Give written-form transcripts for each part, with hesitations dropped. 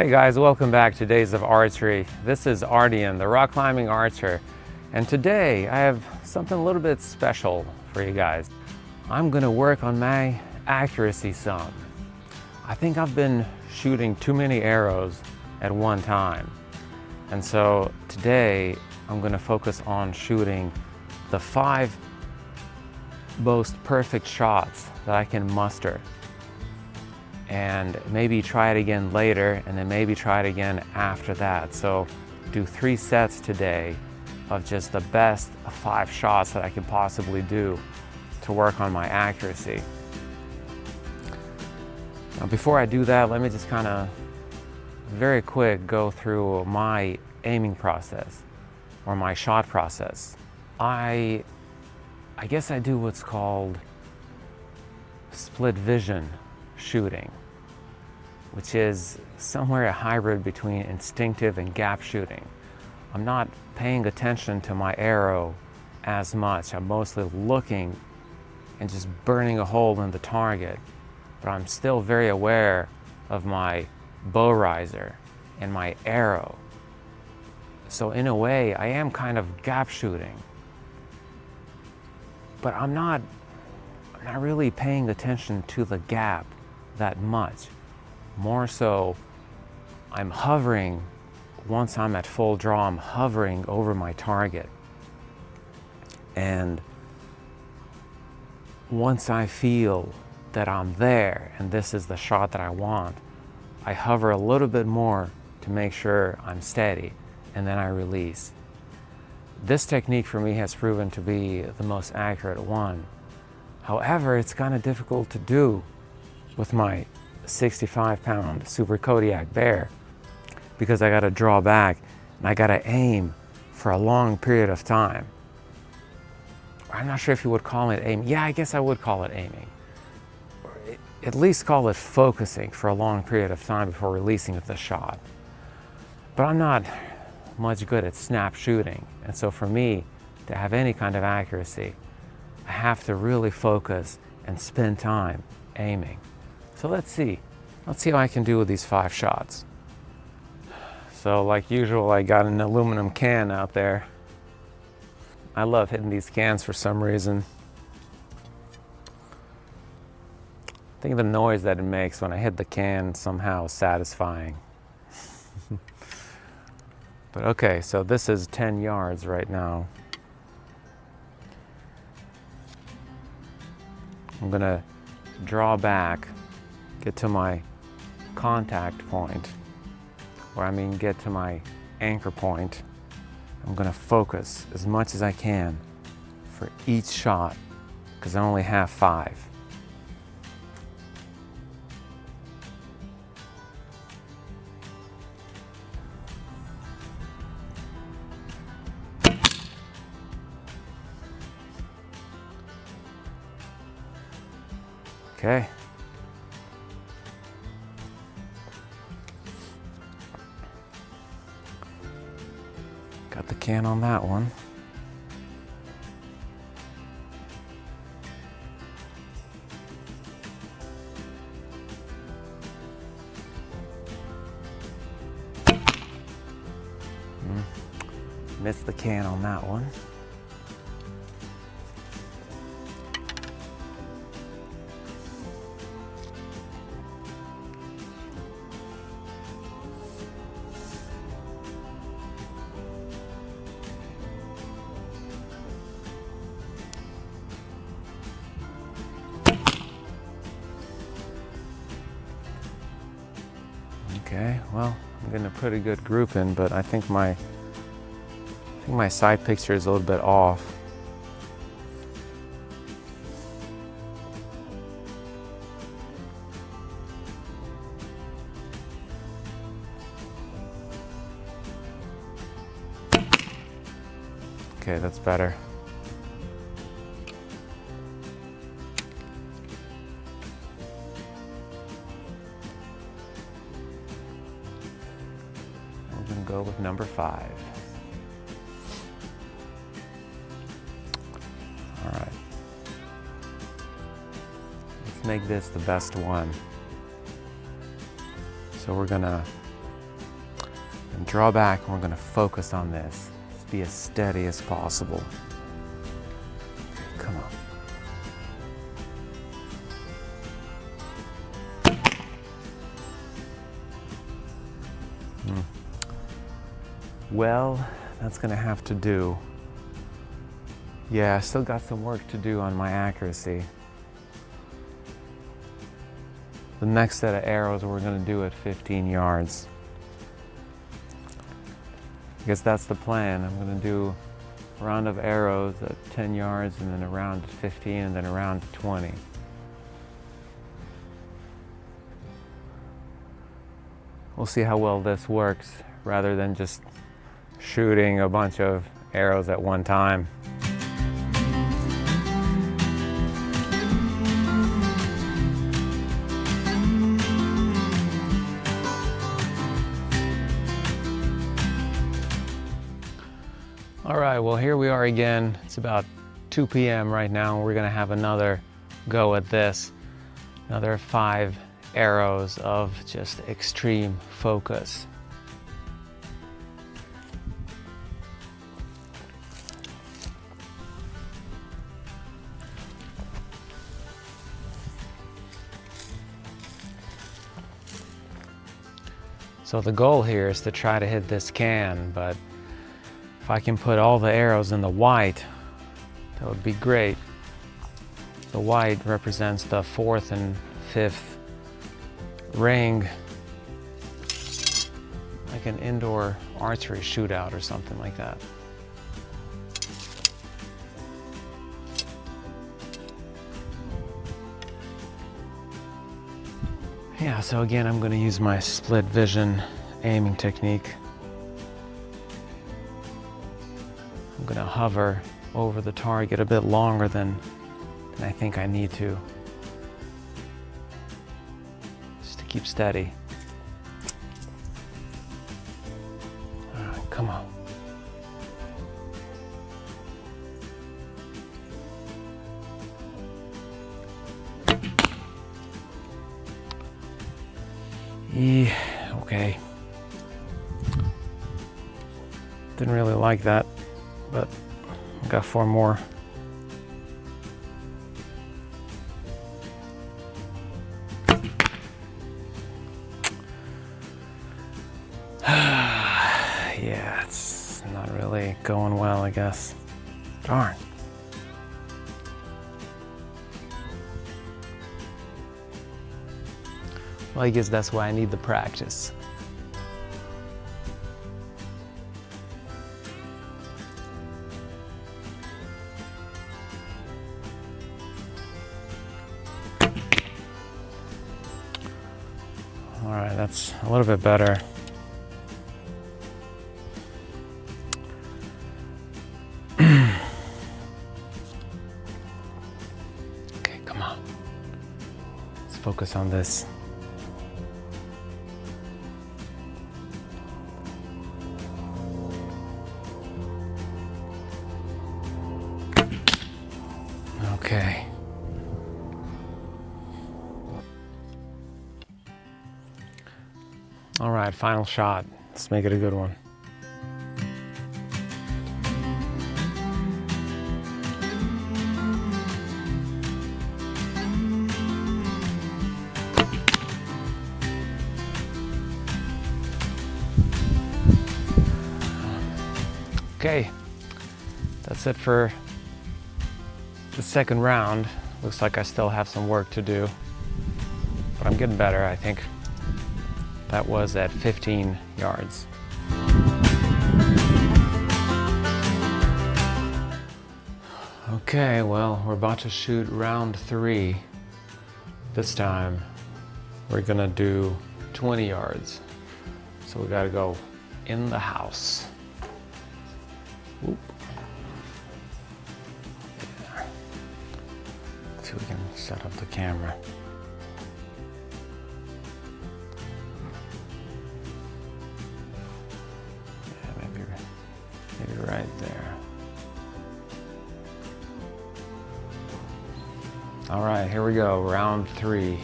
Hey guys, welcome back to Days of Archery. This is Ardian, the rock climbing archer, and today I have something a little bit special for you guys. I'm gonna work on my accuracy some. I think I've been shooting too many arrows at one time, and so today I'm gonna focus on shooting the 5 most perfect shots that I can muster, and maybe try it again later, and then maybe try it again after that. So do 3 sets today of just the best 5 shots that I can possibly do to work on my accuracy. Now before I do that, let me just kind of very quick go through my aiming process or my shot process. I guess I do what's called split vision shooting, which is somewhere a hybrid between instinctive and gap shooting. I'm not paying attention to my arrow as much. I'm mostly looking and just burning a hole in the target, but I'm still very aware of my bow riser and my arrow. So in a way, I am kind of gap shooting, but I'm not really paying attention to the gap that much. More so, I'm hovering. Once I'm at full draw, I'm hovering over my target. And once I feel that I'm there and this is the shot that I want, I hover a little bit more to make sure I'm steady, and then I release. This technique for me has proven to be the most accurate one. However, it's kind of difficult to do with my 65-pound Super Kodiak Bear, because I gotta draw back and I gotta aim for a long period of time. I'm not sure if you would call it aiming. Yeah, I guess I would call it aiming. Or at least call it focusing for a long period of time before releasing the shot. But I'm not much good at snap shooting, and so for me to have any kind of accuracy, I have to really focus and spend time aiming. So let's see how I can do with these 5 shots. So like usual, I got an aluminum can out there. I love hitting these cans for some reason. I think the noise that it makes when I hit the can somehow is satisfying. But okay, so this is 10 yards right now. I'm gonna draw back, get to my contact point, or get to my anchor point. I'm gonna focus as much as I can for each shot, because I only have 5. Okay. Got the can on that one. Missed the can on that one. Okay, well, I'm getting a pretty good group in, but I think my side picture is a little bit off. Okay, that's better. I'm gonna go with number 5. All right. Let's make this the best one. So we're gonna And draw back, and we're going to focus on this. Just be as steady as possible. Come on. Well, that's going to have to do. Yeah, I still got some work to do on my accuracy. The next set of arrows we're going to do at 15 yards. I guess that's the plan. I'm going to do a round of arrows at 10 yards, and then a round at 15, and then a round at 20. We'll see how well this works, rather than just shooting a bunch of arrows at one time. All right, well, here we are again. It's about 2 p.m. right now, and we're gonna have another go at this. Another 5 arrows of just extreme focus. So the goal here is to try to hit this can, but if I can put all the arrows in the white, that would be great. The white represents the 4th and 5th ring, like an indoor archery shootout or something like that. Yeah, so again, I'm going to use my split vision aiming technique. I'm going to hover over the target a bit longer than I think I need to, just to keep steady. All right, come on. Okay. Didn't really like that, but I got 4 more. Yeah, it's not really going well, I guess. Darn. Well, I guess that's why I need the practice. All right, that's a little bit better. Okay, come on. Let's focus on this. Okay. All right, final shot. Let's make it a good one. Okay, that's it for the second round. Looks like I still have some work to do, but I'm getting better, I think. That was at 15 yards. Okay, well, we're about to shoot round 3. This time, we're gonna do 20 yards. So we gotta go in the house. Whoop. Yeah. Let's see if we can set up the camera. Yeah, maybe right there. All right, here we go, round 3.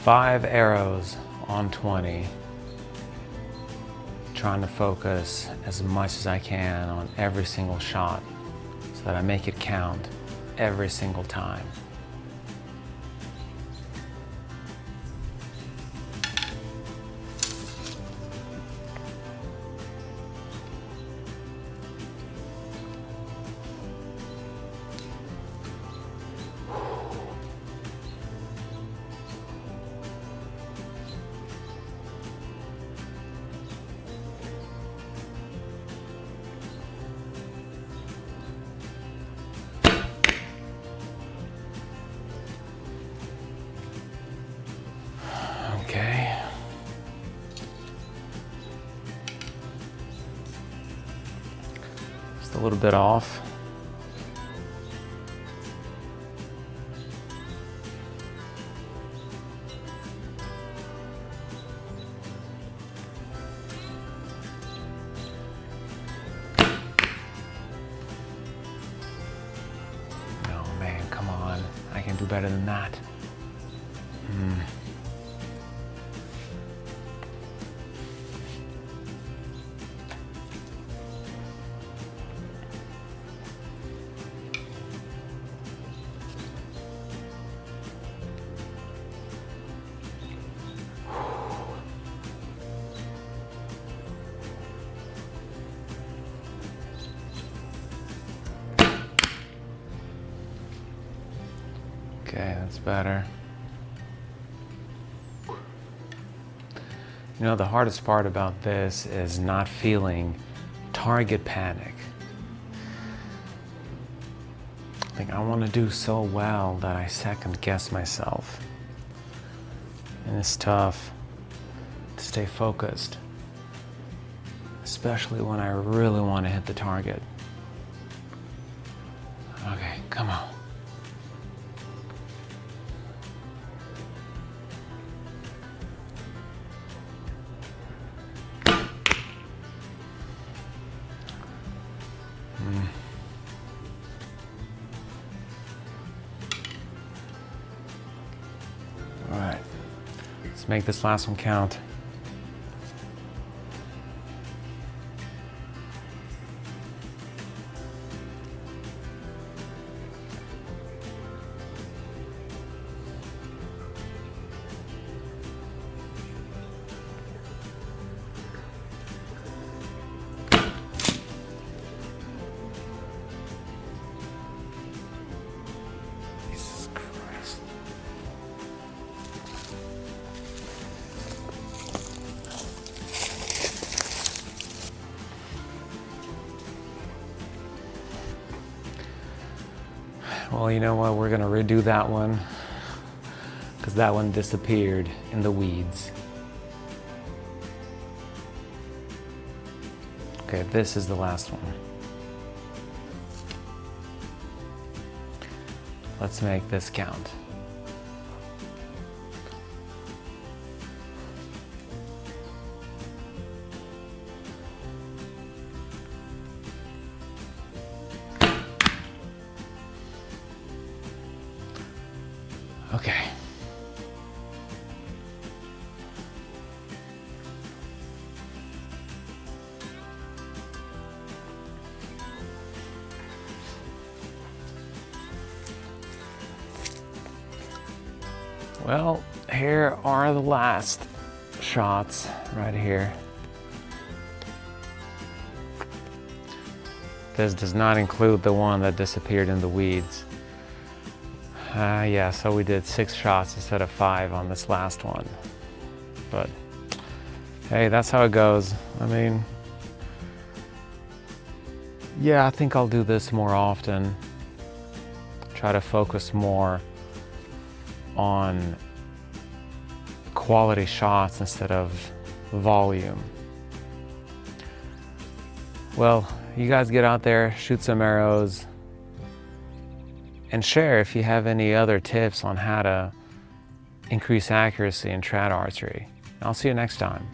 5 arrows on 20. trying to focus as much as I can on every single shot so that I make it count every single time. Okay. Just a little bit off. No, man, come on. I can do better than that. Okay, that's better. You know, the hardest part about this is not feeling target panic. Like, I want to do so well that I second guess myself. And it's tough to stay focused, especially when I really want to hit the target. Okay, come on. All right, let's make this last one count. Jesus Christ. Well, you know what? We're gonna redo that one because that one disappeared in the weeds. Okay, this is the last one. Let's make this count. Okay. Well, here are the last shots right here. This does not include the one that disappeared in the weeds. Yeah, so we did 6 shots instead of 5 on this last one. But hey, that's how it goes. I mean, yeah, I think I'll do this more often. Try to focus more on quality shots instead of volume. Well, you guys get out there, shoot some arrows, and share if you have any other tips on how to increase accuracy in trad archery. I'll see you next time.